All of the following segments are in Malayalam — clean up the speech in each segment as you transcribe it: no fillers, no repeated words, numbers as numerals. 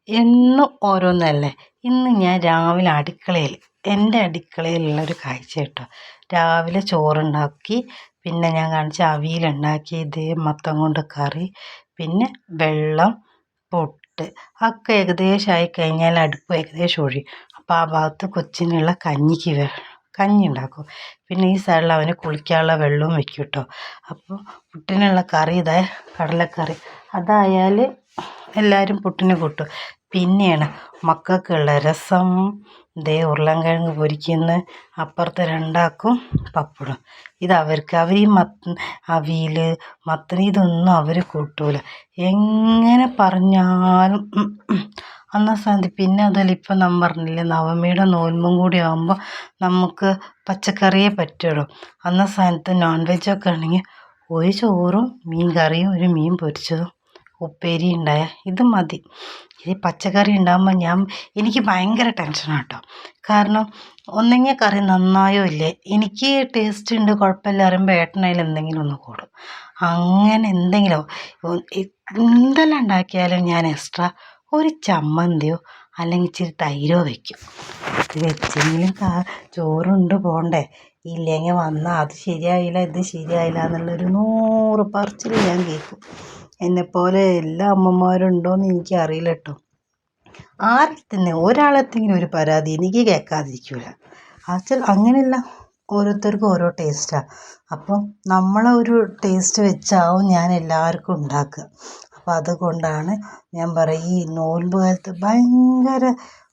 എന്നും ഓരോന്നല്ലേ. ഇന്ന് ഞാൻ രാവിലെ എൻ്റെ അടുക്കളയിലുള്ളൊരു കാഴ്ച കേട്ടോ. രാവിലെ ചോറുണ്ടാക്കി, പിന്നെ ഞാൻ കാണിച്ച അവിയലുണ്ടാക്കി, ഇത് മത്തൻ കൊണ്ട് കറി, പിന്നെ വെള്ളം, പുട്ട് ഒക്കെ ഏകദേശം ആയിക്കഴിഞ്ഞാൽ അടുപ്പ് ഏകദേശം ഒഴിയും. അപ്പോൾ ആ ഭാഗത്ത് കൊച്ചിനുള്ള കഞ്ഞി ഉണ്ടാക്കും. പിന്നെ ഈ സൈഡിൽ അവന് കുളിക്കാനുള്ള വെള്ളവും വെക്കും കേട്ടോ. അപ്പോൾ പുട്ടിനുള്ള കറി ഇതാ, കടലക്കറി അതായാൽ എല്ലാവരും പുട്ടിന് കൂട്ടും. പിന്നെയാണ് മക്കൾക്കുള്ള രസം, ദേ ഉരുളൻകിഴങ്ങ് പൊരിക്കുന്നു, അപ്പുറത്ത് രണ്ടാക്കും പപ്പടം. ഇതവർക്ക് അവർ ഈ അവിയൽ, മത്തൻ ഇതൊന്നും അവർ കൂട്ടൂല. എങ്ങനെ പറഞ്ഞാലും സ്ഥാനത്ത്. പിന്നെ അതല്ല, ഇപ്പം നമ്മൾ പറഞ്ഞില്ലേ നവമിയുടെ നോൽമ്പും കൂടി ആകുമ്പോൾ നമുക്ക് പച്ചക്കറിയേ പറ്റുള്ളൂ. സ്ഥാനത്ത് നോൺ വെജൊക്കെ ആണെങ്കിൽ ഒരു ചോറും മീൻ കറിയും ഒരു മീൻ പൊരിച്ചതും ഉപ്പേരി ഉണ്ടായാൽ ഇത് മതി. ഈ പച്ചക്കറി ഉണ്ടാകുമ്പോൾ എനിക്ക് ഭയങ്കര ടെൻഷനാണ് കേട്ടോ. കാരണം ഒന്നെങ്കിൽ കറി നന്നായോ ഇല്ലേ, എനിക്ക് ടേസ്റ്റ് ഉണ്ട് കുഴപ്പമില്ല പറയുമ്പോൾ ഏട്ടനതിൽ എന്തെങ്കിലും ഒന്ന് കൂടും. അങ്ങനെ എന്തെങ്കിലും എന്തെല്ലാം ഉണ്ടാക്കിയാലും ഞാൻ എക്സ്ട്രാ ഒരു ചമ്മന്തിയോ അല്ലെങ്കിൽ ഇച്ചിരി തൈരോ വയ്ക്കും. ഇത് വെച്ചെങ്കിലും ചോറുണ്ട് പോകണ്ടേ. ഇല്ലെങ്കിൽ വന്നാൽ അത് ശരിയായില്ല ഇത് ശരിയായില്ല എന്നുള്ളൊരു 100 പറച്ചിൽ ഞാൻ കേൾക്കും. എന്നെപ്പോലെ എല്ലാ അമ്മമാരും ഉണ്ടോയെന്ന് എനിക്കറിയില്ല കേട്ടോ. ആരെടുത്തന്നെ ഒരാളെത്തെങ്കിലും ഒരു പരാതി എനിക്ക് കേൾക്കാതിരിക്കില്ല. അങ്ങനെയല്ല, ഓരോരുത്തർക്കും ഓരോ ടേസ്റ്റാണ്. അപ്പം നമ്മളെ ഒരു ടേസ്റ്റ് വെച്ചാവും ഞാൻ എല്ലാവർക്കും ഉണ്ടാക്കുക. അപ്പം അതുകൊണ്ടാണ് ഞാൻ പറയും, ഈ നോൽമ്പ് കാലത്ത് ഭയങ്കര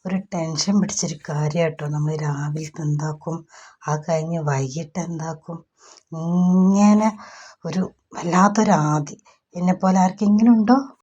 ഒരു ടെൻഷൻ പിടിച്ചൊരു കാര്യം കേട്ടോ. നമ്മൾ രാവിലത്തെ എന്താക്കും, അത് കഴിഞ്ഞ് വൈകിട്ട് എന്താക്കും, ഇങ്ങനെ ഒരു വല്ലാത്തൊരാദി. എന്നെപ്പോലെ ആർക്കെങ്കിലും ഉണ്ടോ?